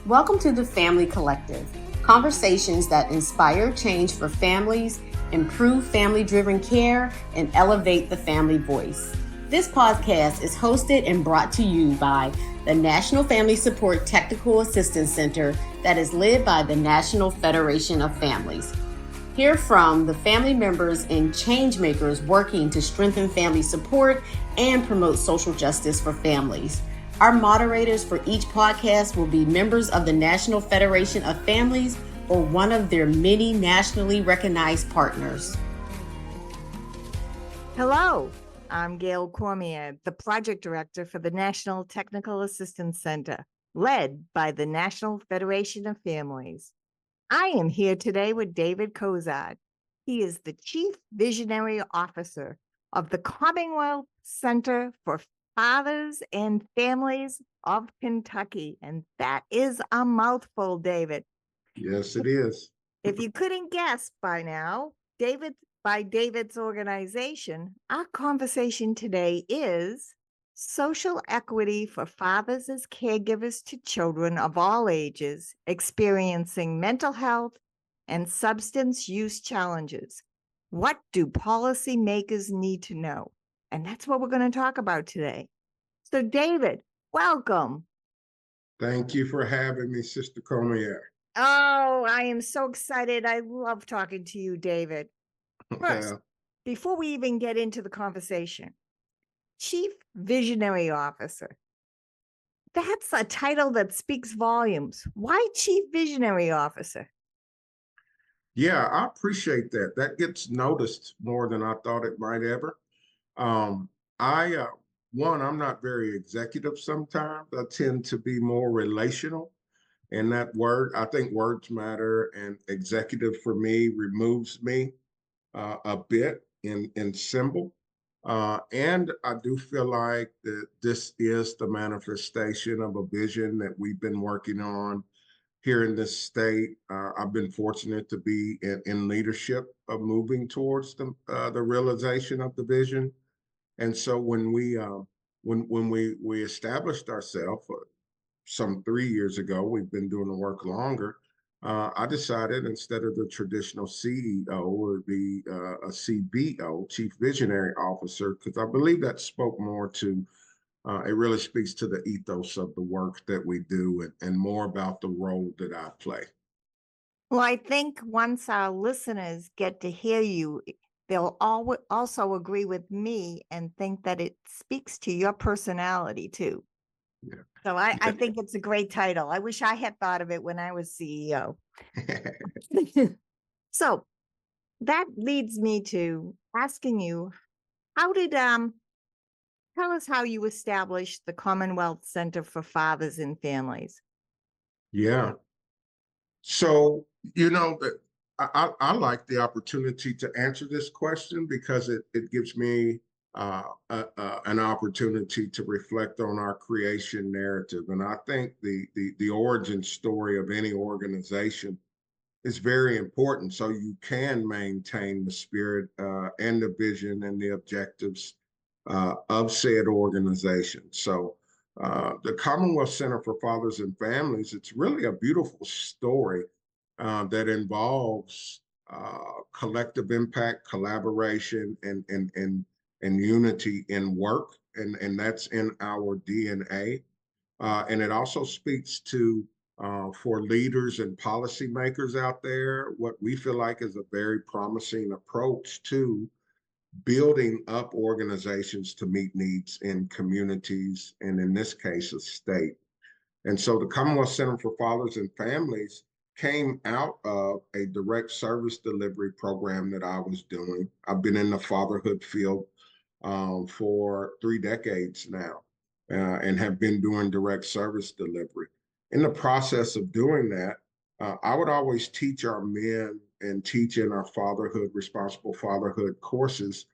Welcome to the Family Collective, conversations that inspire change for families, improve family-driven care, and elevate the family voice. This podcast is hosted and brought to you by the National Family Support Technical Assistance Center that is led by the National Federation of Families. Hear from the family members and change makers working to strengthen family support and promote social justice for families. Our moderators for each podcast will be members of the National Federation of Families or one of their many nationally recognized partners. Hello, I'm Gail Cormier, the Project Director for the National Technical Assistance Center, led by the National Federation of Families. I am here today with David Cozart. He is the Chief Visionary Officer of the Commonwealth Center for Fathers and Families of Kentucky. And that is a mouthful, David. Yes, it is. If you couldn't guess by now, by David's organization, our conversation today is social equity for fathers as caregivers to children of all ages experiencing mental health and substance use challenges. What do policymakers need to know? And that's what we're going to talk about today. So, David, welcome. Thank you for having me, Sister Cormier. Oh, I am so excited. I love talking to you, David. First, before we even get into the conversation, Chief Visionary Officer. That's a title that speaks volumes. Why Chief Visionary Officer? Yeah, I appreciate that. That gets noticed more than I thought it might ever. I'm not very executive sometimes. I tend to be more relational. And that word, I think words matter, and executive for me removes me a bit in symbol. And I do feel like that this is the manifestation of a vision that we've been working on here in this state. I've been fortunate to be in leadership of moving towards the realization of the vision. And so when we established ourselves some 3 years ago, we've been doing the work longer. I decided instead of the traditional CEO, it would be a CVO, Chief Visionary Officer, because I believe that spoke more to, it really speaks to the ethos of the work that we do and more about the role that I play. Well, I think once our listeners get to hear you, they'll also agree with me and think that it speaks to your personality too. Yeah. So I think it's a great title. I wish I had thought of it when I was CEO. So that leads me to asking you, tell us how you established the Commonwealth Center for Fathers and Families. Yeah. So, I like the opportunity to answer this question because it gives me an opportunity to reflect on our creation narrative. And I think the origin story of any organization is very important so you can maintain the spirit and the vision and the objectives of said organization. So the Commonwealth Center for Fathers and Families, it's really a beautiful story that involves collective impact, collaboration, and unity in work, and that's in our DNA. And it also speaks to, for leaders and policymakers out there, what we feel like is a very promising approach to building up organizations to meet needs in communities, and in this case, a state. And so the Commonwealth Center for Fathers and Families came out of a direct service delivery program that I was doing. I've been in the fatherhood field for 3 decades now and have been doing direct service delivery. In the process of doing that, I would always teach our men and teach in our fatherhood, responsible fatherhood courses.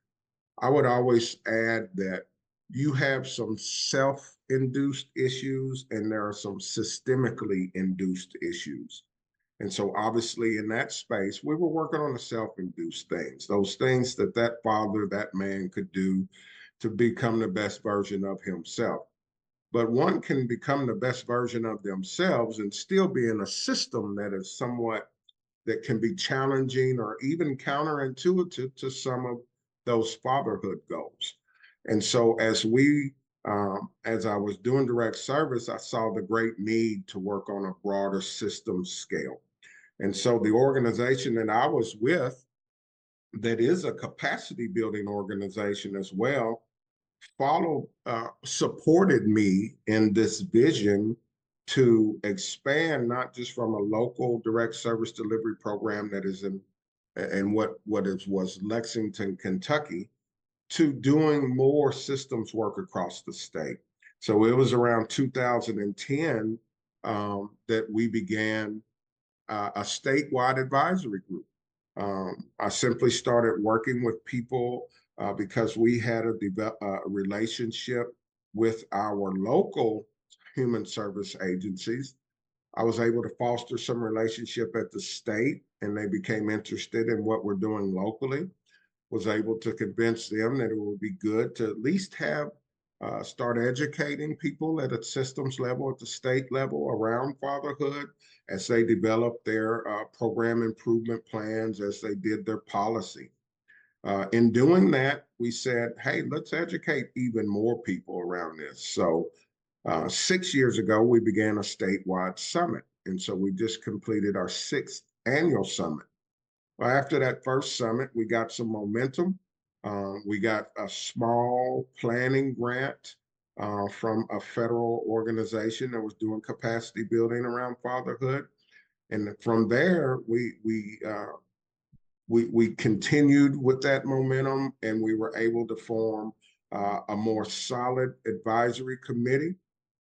I would always add that you have some self-induced issues and there are some systemically induced issues. And so obviously in that space, we were working on the self-induced things, those things that father, that man could do to become the best version of himself. but one can become the best version of themselves and still be in a system that is somewhat that can be challenging or even counterintuitive to some of those fatherhood goals. And so as I was doing direct service, I saw the great need to work on a broader system scale. And so the organization that I was with, that is a capacity building organization as well, supported me in this vision to expand not just from a local direct service delivery program that is in was Lexington, Kentucky, to doing more systems work across the state. So it was around 2010 that we began a statewide advisory group. I simply started working with people because we had a relationship with our local human service agencies. I was able to foster some relationship at the state, and they became interested in what we're doing locally. Was able to convince them that it would be good to at least have start educating people at a systems level, at the state level around fatherhood as they develop their program improvement plans, as they did their policy. In doing that, we said, hey, let's educate even more people around this. So 6 years ago, we began a statewide summit. And so we just completed our 6th annual summit. Well, after that first summit, we got some momentum. We got a small planning grant from a federal organization that was doing capacity building around fatherhood, and from there, we continued with that momentum, and we were able to form a more solid advisory committee,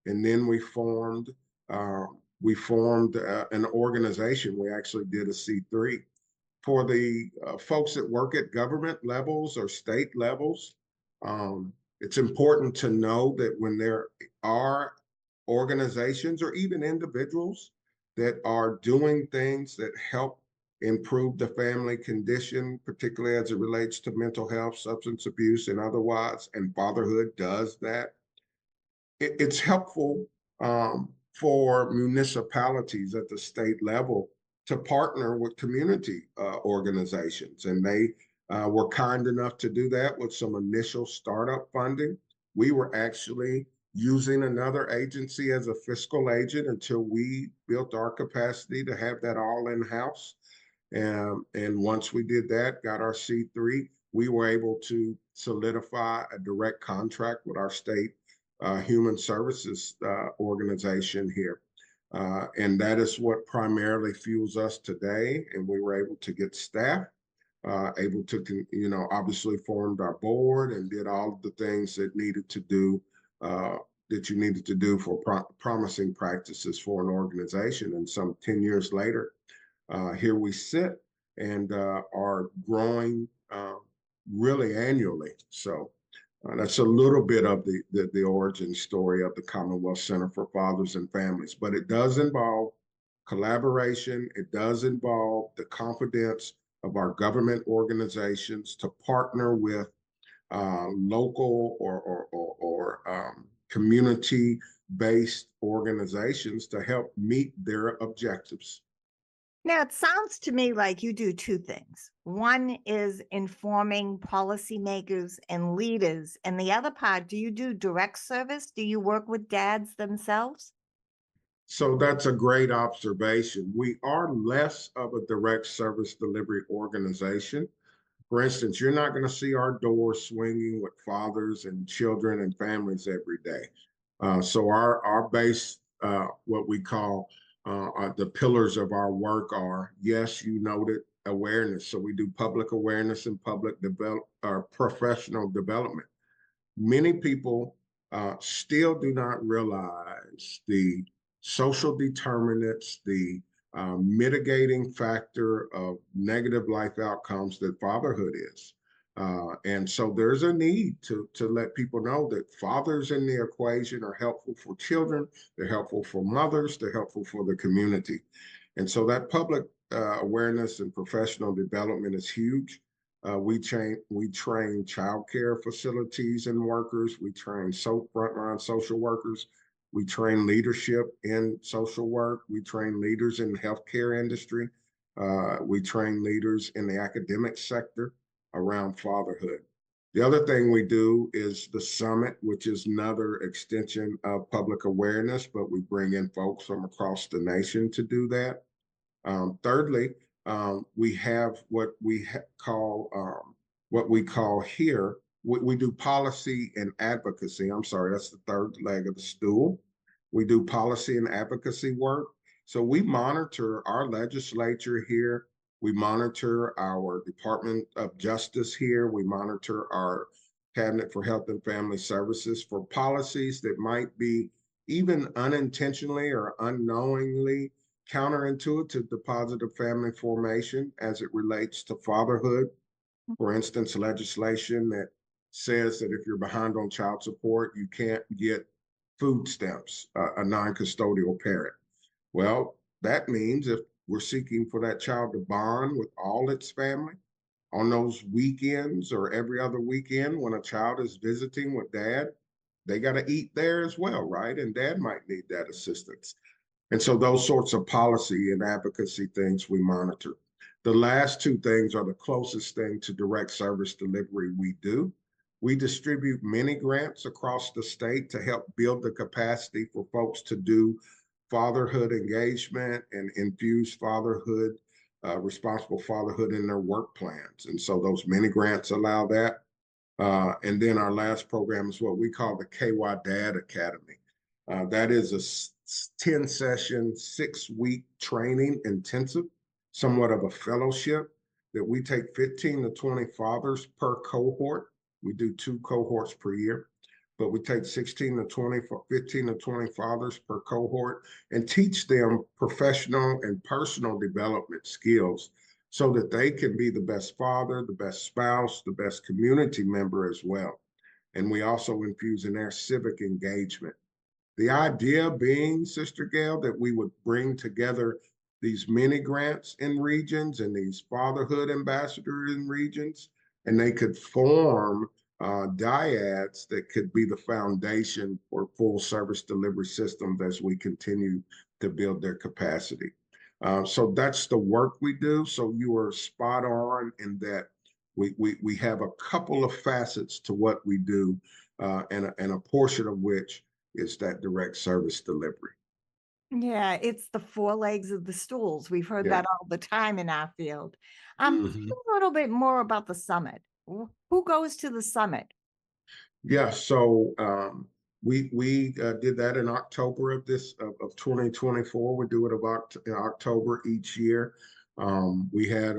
and then we formed an organization. We actually did a C3 for the folks that work at government levels or state levels. It's important to know that when there are organizations or even individuals that are doing things that help improve the family condition, particularly as it relates to mental health, substance abuse, and otherwise, and fatherhood does that, it's helpful for municipalities at the state level to partner with community organizations. And they were kind enough to do that with some initial startup funding. We were actually using another agency as a fiscal agent until we built our capacity to have that all in-house. And once we did that, got our C3, we were able to solidify a direct contract with our state human services organization here. And that is what primarily fuels us today. And we were able to get staff, able to, obviously formed our board and did all of the things that needed to do, that you needed to do for promising practices for an organization. And some 10 years later, here we sit and are growing really annually. So that's a little bit of the origin story of the Commonwealth Center for Fathers and Families, but it does involve collaboration. It does involve the confidence of our government organizations to partner with local or community-based organizations to help meet their objectives. Now, it sounds to me like you do two things. One is informing policymakers and leaders. And the other part, do you do direct service? Do you work with dads themselves? So that's a great observation. We are less of a direct service delivery organization. For instance, you're not going to see our doors swinging with fathers and children and families every day. So our base, what we call the pillars of our work are, yes, you noted, awareness. So we do public awareness and professional development. Many people still do not realize the social determinants, the mitigating factor of negative life outcomes that fatherhood is. And so there's a need to let people know that fathers in the equation are helpful for children, they're helpful for mothers, they're helpful for the community. And so that public awareness and professional development is huge. We train child care facilities and workers. We train frontline social workers. We train leadership in social work. We train leaders in the healthcare industry. We train leaders in the academic sector around fatherhood. The other thing we do is the summit, which is another extension of public awareness, but we bring in folks from across the nation to do that. Thirdly, we have what we call here. We do policy and advocacy. I'm sorry, that's the third leg of the stool. We do policy and advocacy work. So we monitor our legislature here. We monitor our Department of Justice here. We monitor our Cabinet for Health and Family Services for policies that might be even unintentionally or unknowingly counterintuitive to positive family formation as it relates to fatherhood. For instance, legislation that says that if you're behind on child support, you can't get food stamps, a non-custodial parent. Well, that means if we're seeking for that child to bond with all its family on those weekends or every other weekend when a child is visiting with dad, they got to eat there as well, right? And dad might need that assistance. And so those sorts of policy and advocacy things we monitor. The last two things are the closest thing to direct service delivery we do. We distribute many grants across the state to help build the capacity for folks to do fatherhood engagement and infuse fatherhood, responsible fatherhood in their work plans. And so those many grants allow that. And then our last program is what we call the KY Dad Academy. That is a 10-session, 6-week training intensive, somewhat of a fellowship that we take 15 to 20 fathers per cohort. We do 2 cohorts per year, but we take 15 to 20 fathers per cohort and teach them professional and personal development skills so that they can be the best father, the best spouse, the best community member as well. And we also infuse in their civic engagement. The idea being, Sister Gail, that we would bring together these mini grants in regions and these fatherhood ambassadors in regions, and they could form dyads that could be the foundation for full service delivery systems as we continue to build their capacity. So that's the work we do. So you are spot on in that we have a couple of facets to what we do, and a portion of which is that direct service delivery. Yeah, it's the 4 legs of the stools. We've heard Yeah. that all the time in our field. Mhm. A little bit more about the summit. Who goes to the summit? Yeah, so we did that in October of 2024. We do it in October each year. We had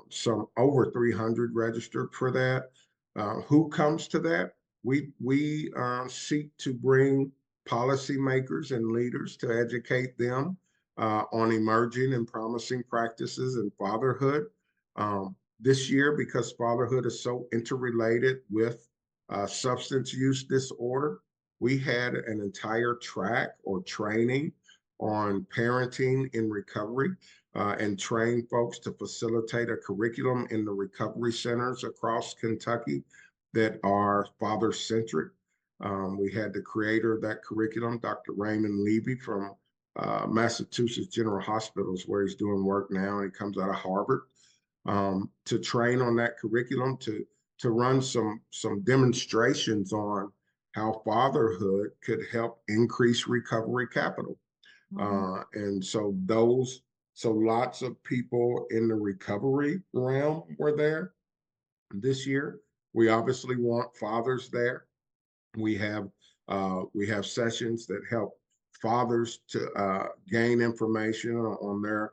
some over 300 registered for that. Who comes to that? We seek to bring policymakers and leaders to educate them on emerging and promising practices in fatherhood. This year, because fatherhood is so interrelated with substance use disorder, we had an entire track or training on parenting in recovery, and train folks to facilitate a curriculum in the recovery centers across Kentucky that are father-centric. We had the creator of that curriculum, Dr. Raymond Levy from Massachusetts General Hospitals, where he's doing work now, and he comes out of Harvard, to train on that curriculum, to run some demonstrations on how fatherhood could help increase recovery capital. And so lots of people in the recovery realm were there this year. We obviously want fathers there. We have sessions that help fathers to gain information on their,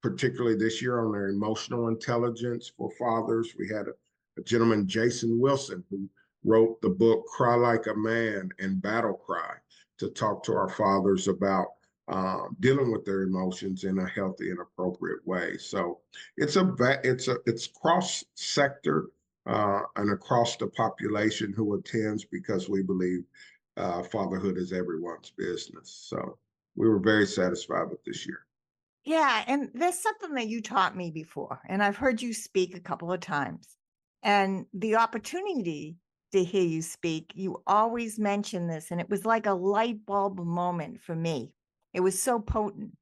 particularly this year, on their emotional intelligence for fathers. We had a gentleman, Jason Wilson, who wrote the book Cry Like a Man and Battle Cry, to talk to our fathers about dealing with their emotions in a healthy and appropriate way. So it's cross sector and across the population who attends, because we believe fatherhood is everyone's business. So we were very satisfied with this year. Yeah, and there's something that you taught me before, and I've heard you speak a couple of times. And the opportunity to hear you speak, you always mention this, and it was like a light bulb moment for me. It was so potent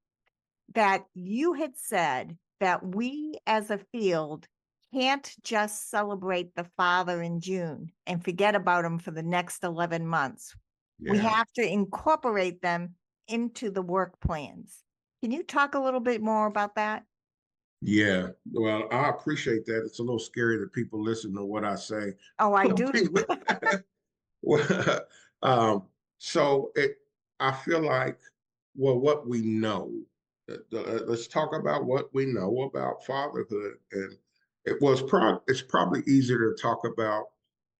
that you had said that we as a field can't just celebrate the father in June and forget about him for the next 11 months. We Yeah. have to incorporate them into the work plans. Can you talk a little bit more about that? Yeah, well, I appreciate that. It's a little scary that people listen to what I say. Oh, I do. Well, um, so I feel like, well, what we know. Let's talk about what we know about fatherhood, and it's probably easier to talk about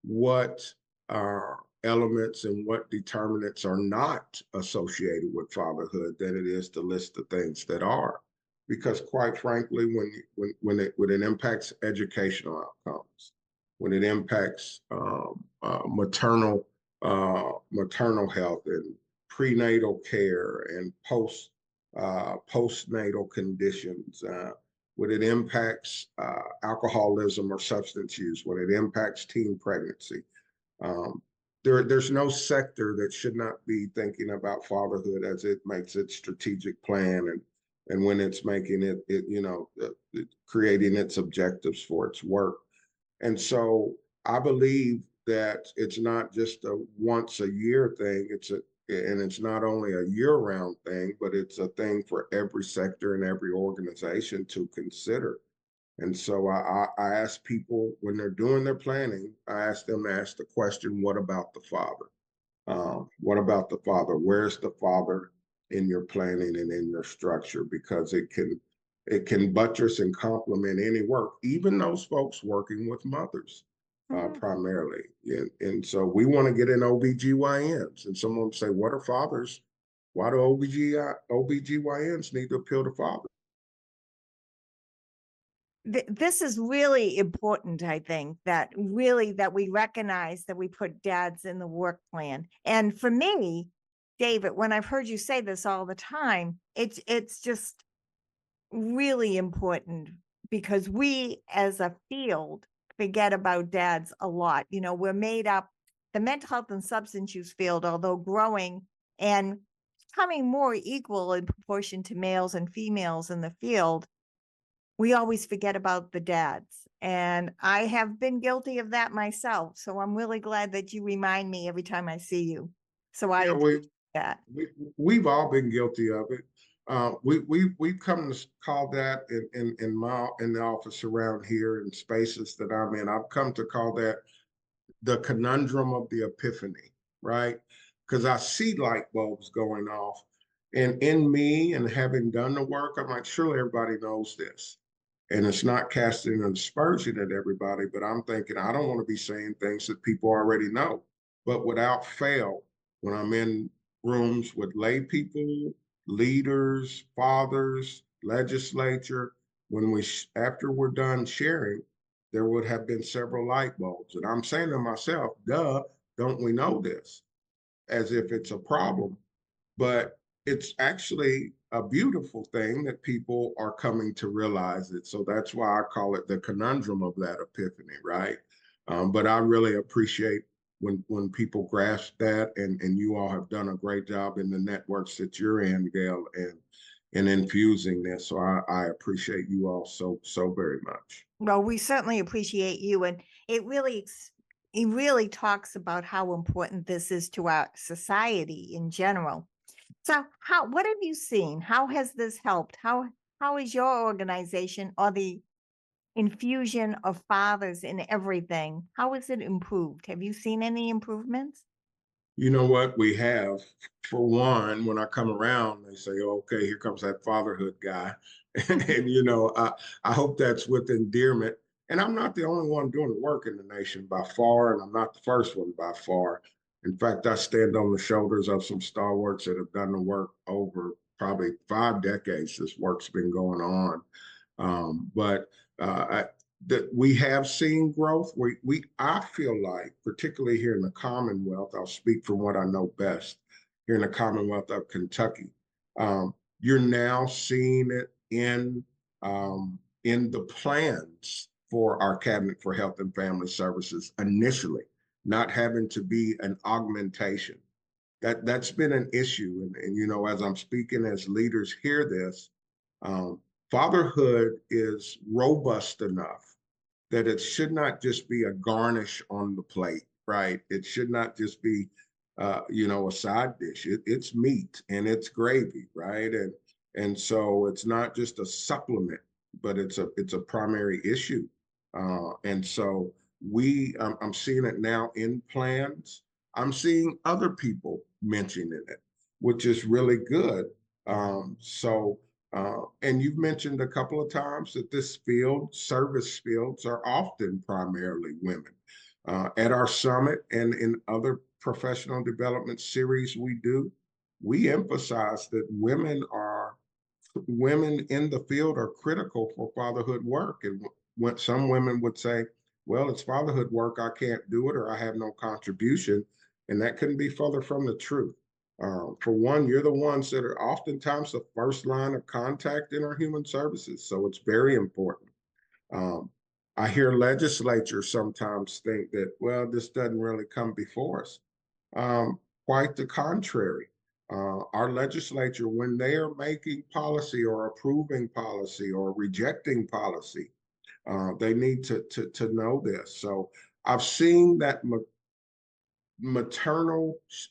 what elements and what determinants are not associated with fatherhood than it is to list the things that are, because quite frankly, when it impacts educational outcomes, when it impacts maternal health and prenatal care and postnatal conditions, when it impacts alcoholism or substance use, when it impacts teen pregnancy. Um, there's no sector that should not be thinking about fatherhood as it makes its strategic plan and when it's making creating its objectives for its work. And so I believe that it's not just a once a year thing. And it's not only a year round thing, but it's a thing for every sector and every organization to consider. And so I ask people when they're doing their planning, I ask them to ask the question, what about the father? What about the father? Where's the father in your planning and in your structure? Because it can buttress and complement any work, even those folks working with mothers Mhm. primarily. And so we want to get in OBGYNs. And someone will say, what are fathers? Why do OBGYNs need to appeal to fathers? This is really important, I think, that we recognize that we put dads in the work plan. And for me, David, when I've heard you say this all the time, it's just really important because we as a field forget about dads a lot. You know, we're made up, the mental health and substance use field, although growing and becoming more equal in proportion to males and females in the field, we always forget about the dads. And I have been guilty of that myself. So I'm really glad that you remind me every time I see you. So I Yeah, appreciate that. we've all been guilty of it. We've come to call that in the office around here in spaces that I'm in. I've come to call that the conundrum of the epiphany, right? Because I see light bulbs going off, and in me and having done the work, I'm like, surely everybody knows this. And it's not casting an aspersion at everybody, but I'm thinking I don't want to be saying things that people already know. But without fail, when I'm in rooms with lay people, leaders, fathers, legislature, after we're done sharing, there would have been several light bulbs. And I'm saying to myself, duh, don't we know this? As if it's a problem. But it's actually a beautiful thing that people are coming to realize it. So that's why I call it the conundrum of that epiphany, right? But I really appreciate when people grasp that, and you all have done a great job in the networks that you're in, Gail, and infusing this. So I appreciate you all so very much. Well, we certainly appreciate you. And it really talks about how important this is to our society in general. So what have you seen? How has this helped? How is your organization or the infusion of fathers in everything? How has it improved? Have you seen any improvements? You know what we have? For one, when I come around, they say, oh, okay, here comes that fatherhood guy. And, I hope that's with endearment. And I'm not the only one doing the work in the nation by far, and I'm not the first one by far. In fact, I stand on the shoulders of some stalwarts that have done the work over probably 5 decades. This work's been going on. But that we have seen growth. I feel like, particularly here in the Commonwealth, I'll speak from what I know best, here in the Commonwealth of Kentucky, you're now seeing it in the plans for our Cabinet for Health and Family Services initially, not having to be an augmentation. That's been an issue. And you know, as I'm speaking, as leaders hear this, fatherhood is robust enough that it should not just be a garnish on the plate, right? It should not just be, you know, a side dish. It's meat and it's gravy, right? And so it's not just a supplement, but it's a primary issue. And so I'm seeing it now in plans. I'm seeing other people mentioning it, which is really good. And you've mentioned a couple of times that this field, service fields, are often primarily women. At our summit and in other professional development series we emphasize that women in the field are critical for fatherhood work. And when some women would say, well, it's fatherhood work, I can't do it, or I have no contribution. And that couldn't be further from the truth. For one, you're the ones that are oftentimes the first line of contact in our human services. So it's very important. Um, I hear legislatures sometimes think that, well, this doesn't really come before us. Quite the contrary. Our legislature, when they are making policy or approving policy or rejecting policy, they need to know this. So I've seen that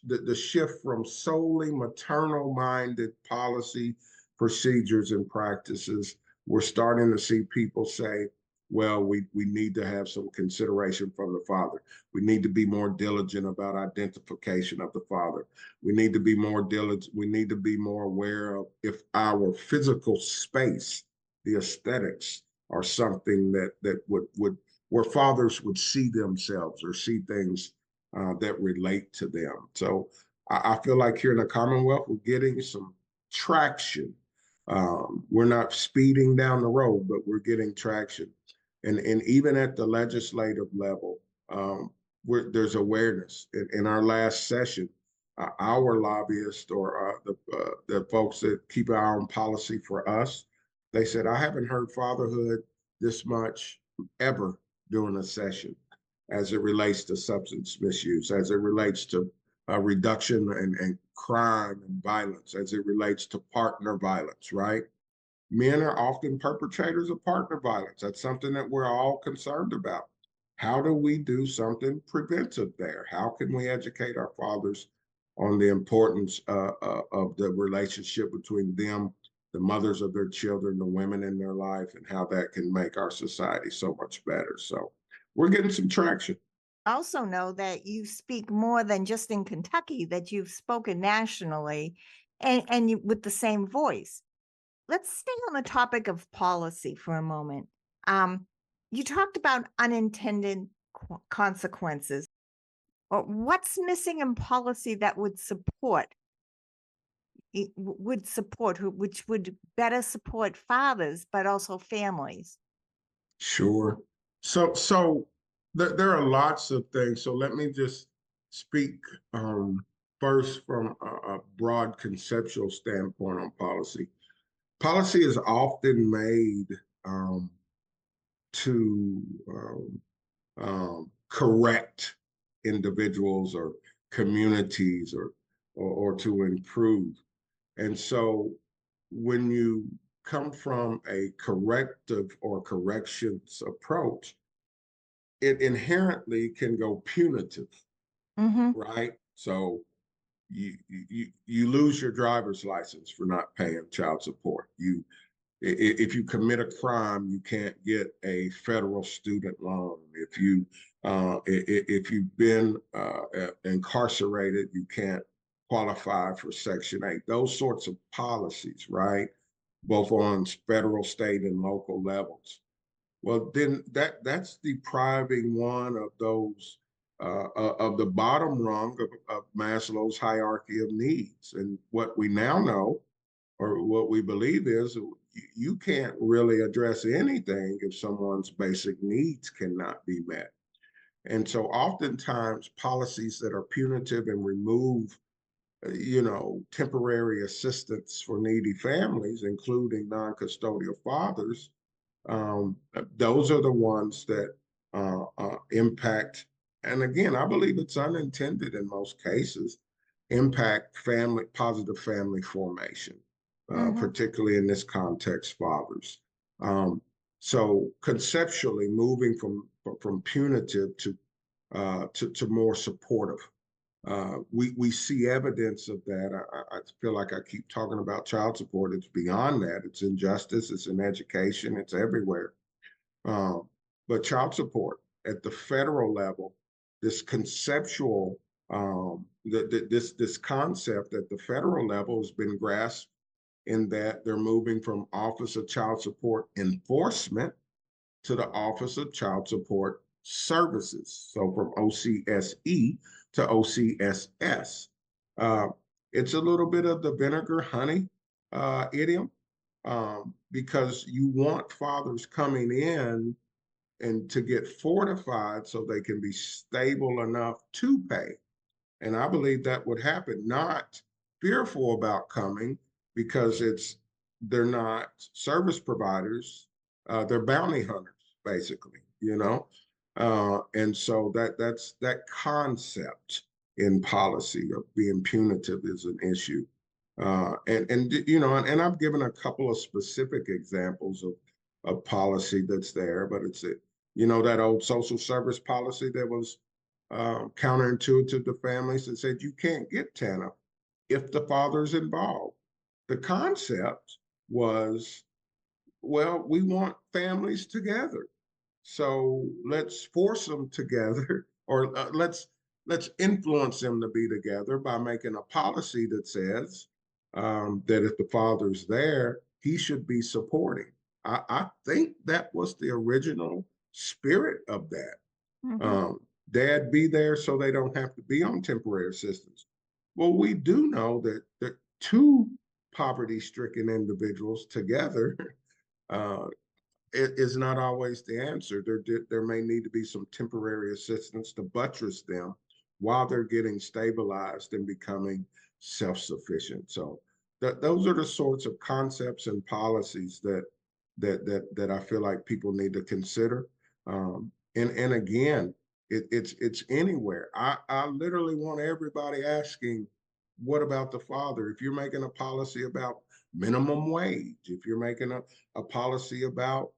the shift from solely maternal minded policy procedures and practices. We're starting to see people say, well, we need to have some consideration from the father. We need to be more diligent about identification of the father. We need to be more diligent. We need to be more aware of if our physical space, the aesthetics, are something that would where fathers would see themselves or see things that relate to them. So I feel like here in the Commonwealth, we're getting some traction. We're not speeding down the road, but we're getting traction. And even at the legislative level, there's awareness. In our last session, our lobbyists or the folks that keep an eye on policy for us, they said, I haven't heard fatherhood this much ever during a session as it relates to substance misuse, as it relates to reduction and crime and violence, as it relates to partner violence, right? Men are often perpetrators of partner violence. That's something that we're all concerned about. How do we do something preventive there? How can we educate our fathers on the importance of the relationship between them, the mothers of their children, the women in their life, and how that can make our society so much better? So we're getting some traction. Also know that you speak more than just in Kentucky, that you've spoken nationally and with the same voice. Let's stay on the topic of policy for a moment. You talked about unintended consequences. What's missing in policy that would which would better support fathers, but also families? Sure. So there are lots of things. So let me just speak first from a broad conceptual standpoint on policy. Policy is often made to correct individuals or communities or to improve. And so when you come from a corrective or corrections approach, it inherently can go punitive, right? So you lose your driver's license for not paying child support. If you commit a crime, you can't get a federal student loan. If you've been incarcerated, you can't qualify for Section 8. Those sorts of policies, right? Both on federal, state, and local levels. Well, then that's depriving one of those of the bottom rung of Maslow's hierarchy of needs. And what we now know, or what we believe, is you can't really address anything if someone's basic needs cannot be met. And so oftentimes policies that are punitive and remove temporary assistance for needy families, including non-custodial fathers, those are the ones that impact. And again, I believe it's unintended in most cases, impact positive family formation, particularly in this context, fathers. So conceptually, moving from punitive to more supportive. We see evidence of that. I feel like I keep talking about child support. It's beyond that. It's in justice. It's in education. It's everywhere. But child support at the federal level, this conceptual, this concept at the federal level has been grasped in that they're moving from Office of Child Support Enforcement to the Office of Child Support Services. So from OCSE to OCSS. It's a little bit of the vinegar honey idiom, because you want fathers coming in and to get fortified so they can be stable enough to pay. And I believe that would happen, not fearful about coming because they're not service providers, they're bounty hunters, basically, and so that's that concept in policy of being punitive is an issue. And I've given a couple of specific examples of policy that's there, but it's that old social service policy that was counterintuitive to families that said you can't get TANF if the father's involved. The concept was, well, we want families together, so let's force them together, or let's influence them to be together by making a policy that says that if the father's there, he should be supporting. I think that was the original spirit of that. Dad be there so they don't have to be on temporary assistance. Well, we do know that two poverty-stricken individuals together it is not always the answer. There may need to be some temporary assistance to buttress them while they're getting stabilized and becoming self-sufficient. So those are the sorts of concepts and policies that I feel like people need to consider. And again, it's anywhere. I literally want everybody asking, what about the father? If you're making a policy about minimum wage, if you're making a policy about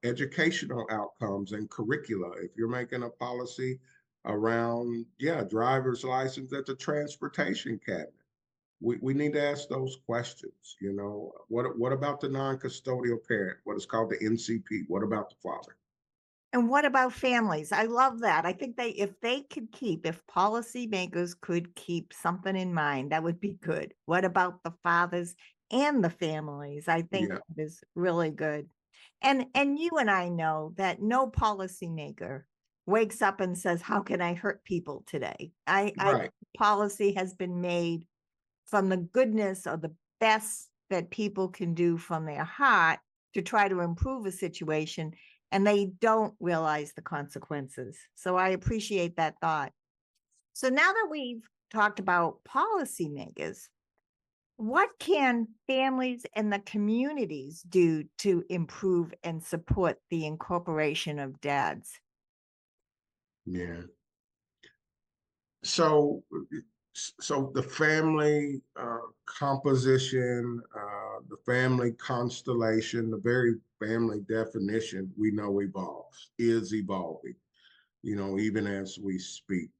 educational outcomes and curricula, if you're making a policy around, driver's license at the transportation cabinet, we need to ask those questions. What about the non-custodial parent? What is called the NCP? What about the father? And what about families? I love that. I think if policymakers could keep something in mind, that would be good. What about the fathers and the families? I think that is really good. And you and I know that no policymaker wakes up and says, how can I hurt people today? Policy has been made from the goodness or the best that people can do from their heart to try to improve a situation, and they don't realize the consequences. So I appreciate that thought. So now that we've talked about policymakers, what can families and the communities do to improve and support the incorporation of dads? Yeah. So the family composition, the family constellation, the very family definition we know is evolving, even as we speak.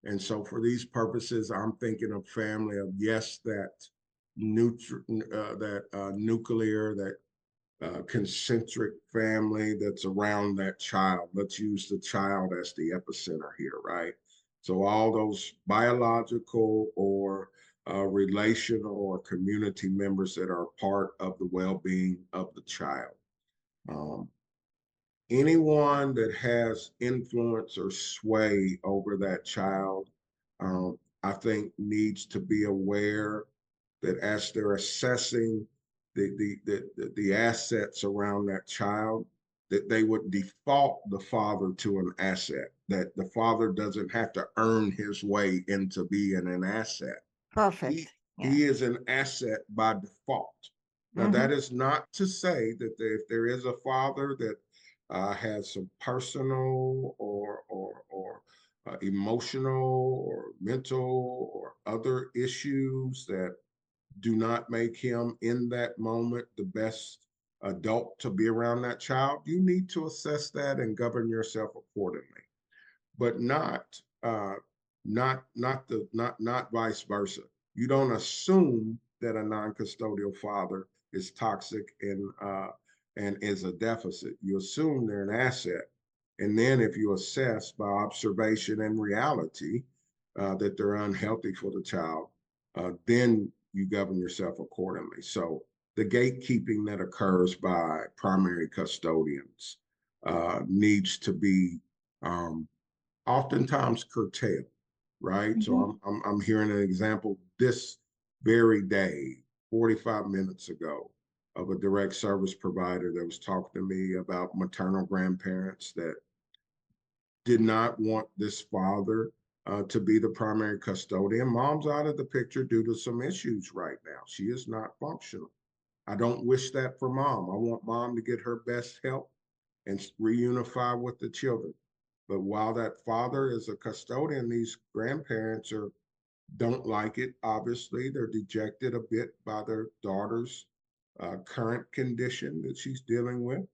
And so for these purposes, I'm thinking of family of, that nuclear, that concentric family that's around that child. Let's use the child as the epicenter here, right? So all those biological or relational or community members that are part of the well-being of the child. Anyone that has influence or sway over that child, I think needs to be aware that as they're assessing the assets around that child, that they would default the father to an asset, that the father doesn't have to earn his way into being an asset. Perfect. Yeah. He is an asset by default. Now, that is not to say that if there is a father that has some personal or emotional or mental or other issues that do not make him in that moment the best adult to be around that child, you need to assess that and govern yourself accordingly, but not vice versa. You don't assume that a non-custodial father is toxic and is a deficit. You assume they're an asset, and then if you assess by observation and reality that they're unhealthy for the child, then you govern yourself accordingly. So the gatekeeping that occurs by primary custodians needs to be oftentimes curtailed, right? So I'm hearing an example this very day, 45 minutes ago, of a direct service provider that was talking to me about maternal grandparents that did not want this father to be the primary custodian. Mom's out of the picture due to some issues right now. She is not functional. I don't wish that for mom. I want mom to get her best help and reunify with the children. But while that father is a custodian, these grandparents don't like it. Obviously, they're dejected a bit by their daughter's current condition that she's dealing with.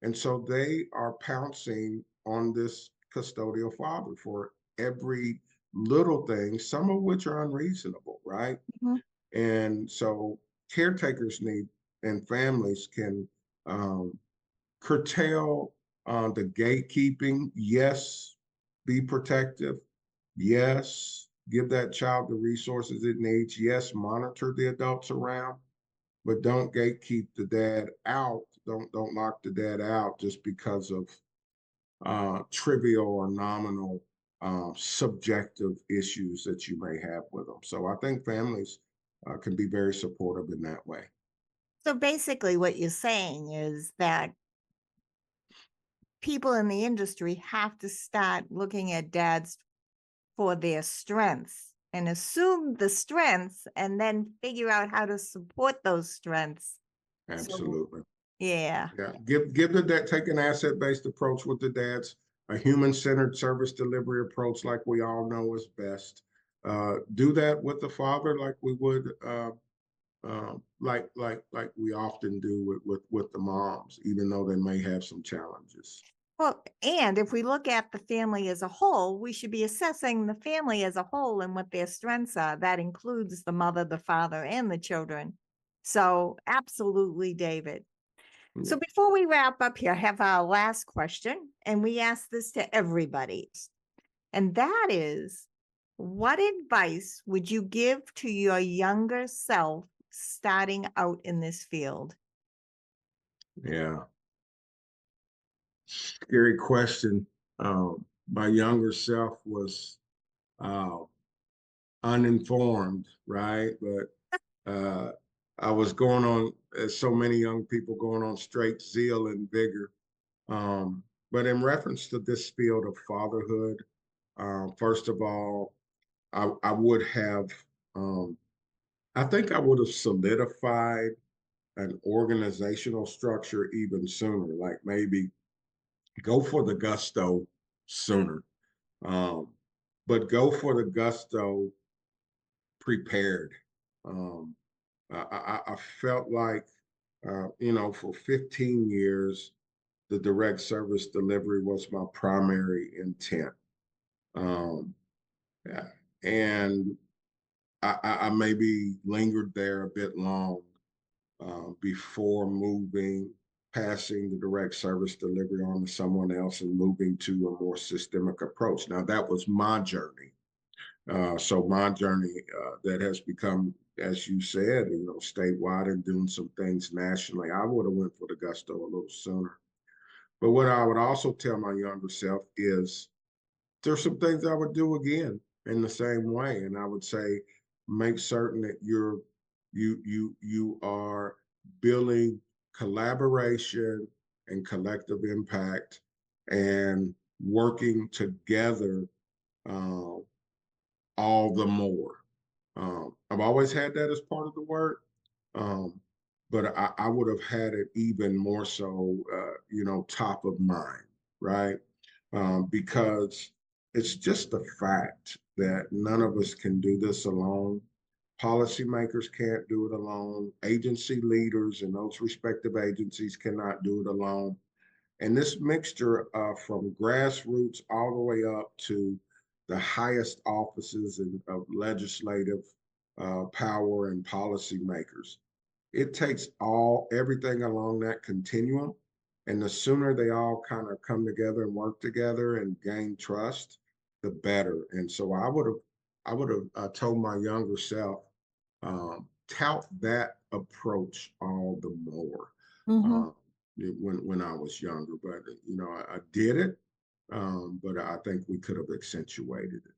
And so they are pouncing on this custodial father for every little thing, some of which are unreasonable, right? And so caretakers need and families can curtail the gatekeeping. Yes, be protective. Yes, give that child the resources it needs. Yes, monitor the adults around, but don't gatekeep the dad out. Don't lock the dad out just because of trivial or nominal subjective issues that you may have with them. So I think families can be very supportive in that way. So basically, what you're saying is that people in the industry have to start looking at dads for their strengths and assume the strengths and then figure out how to support those strengths. So, Absolutely. yeah. Yeah. Give the dad, take an asset-based approach with the dads, a human-centered service delivery approach like we all know is best. Do that with the father like we would like we often do with the moms, even though they may have some challenges. Well, and if we look at the family as a whole, we should be assessing the family as a whole and what their strengths are. That includes the mother, the father, and the children. So, absolutely, David. So, before we wrap up here, I have our last question, and we ask this to everybody. And that is, what advice would you give to your younger self starting out in this field? Yeah. Scary question. My younger self was uh, uninformed, right? But I was going on, as so many young people, going on straight zeal and vigor. But in reference to this field of fatherhood, first of all, I would have, I think I would have solidified an organizational structure even sooner, like maybe go for the gusto sooner. Um, but go for the gusto prepared. Um, I felt like, for 15 years, the direct service delivery was my primary intent. Um, yeah, and I maybe lingered there a bit long before passing the direct service delivery on to someone else and moving to a more systemic approach. Now, that was my journey. So my journey that has become, as you said, statewide and doing some things nationally, I would have went for the gusto a little sooner. But what I would also tell my younger self is there's some things I would do again in the same way. And I would say, make certain that you are building collaboration and collective impact and working together uh, all the more. I've always had that as part of the work, but I would have had it even more so, top of mind, right? Because it's just a fact that none of us can do this alone. Policymakers can't do it alone. Agency leaders in those respective agencies cannot do it alone. And this mixture from grassroots all the way up to the highest offices of legislative power and policymakers, it takes everything along that continuum. And the sooner they all kind of come together and work together and gain trust, the better. And so I would have told my younger self, tout that approach all the more. Mhm. When I was younger, but I did it, but I think we could have accentuated it.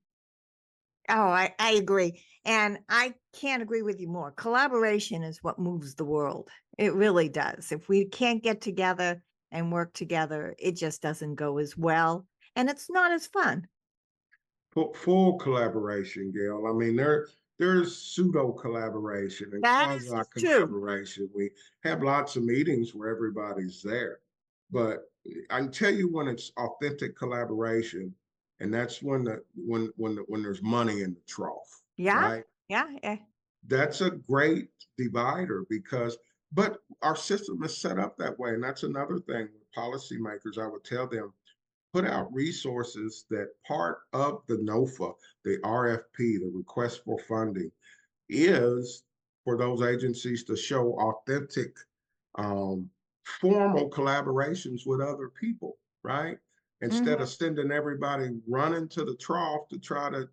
Oh, I agree. And I can't agree with you more. Collaboration is what moves the world. It really does. If we can't get together and work together, it just doesn't go as well. And it's not as fun. Full collaboration, Gail. I mean, there's pseudo collaboration and That quasi is true. collaboration. We have lots of meetings where everybody's there, but I can tell you when it's authentic collaboration, and that's when there's money in the trough, Yeah. right? Yeah. That's a great divider but our system is set up that way. And that's another thing with policymakers, I would tell them, put out resources that part of the NOFA, the RFP, the request for funding, is for those agencies to show authentic, um, formal collaborations with other people, right? Instead Mhm. of sending everybody running to the trough to try to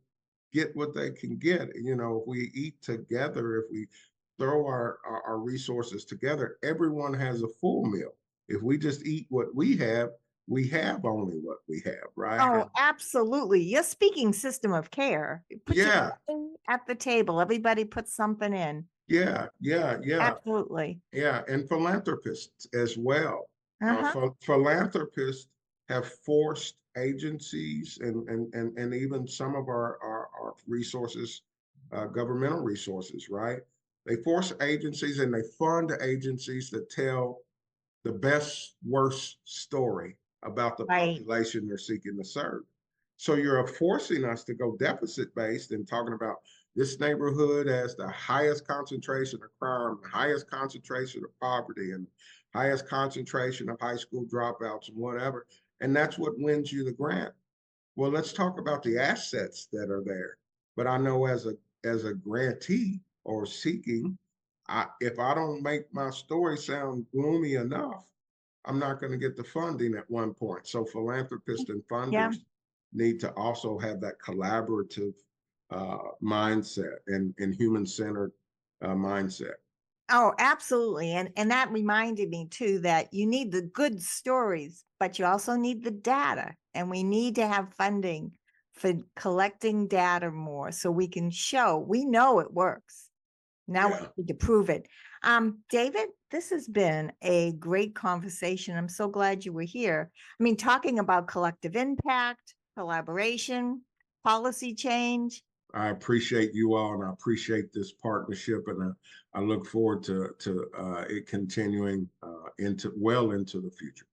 get what they can get. If we eat together, if we throw our resources together, everyone has a full meal. If we just eat what we have only what we have, right? Oh, absolutely. You're speaking system of care. Put your Yeah, at the table. Everybody puts something in. yeah, yeah, yeah, Absolutely. yeah. And philanthropists as well. Uh-huh. Philanthropists have forced agencies and even some of our resources, governmental resources, right? They force agencies and they fund agencies that tell the best, worst story about the Right. population they're seeking to serve. So you're forcing us to go deficit based and talking about this neighborhood has the highest concentration of crime, the highest concentration of poverty, and highest concentration of high school dropouts and whatever. And that's what wins you the grant. Well, let's talk about the assets that are there. But I know as a grantee or seeking, if I don't make my story sound gloomy enough, I'm not going to get the funding at one point. So philanthropists and Yeah. funders need to also have that collaborative mindset and human-centered mindset. Oh, absolutely. And that reminded me too that you need the good stories, but you also need the data. And we need to have funding for collecting data more so we can show we know it works. Now we Yeah, need to prove it. David, this has been a great conversation. I'm so glad you were here. I mean, talking about collective impact, collaboration, policy change. I appreciate you all, and I appreciate this partnership, and I look forward to it continuing into the future.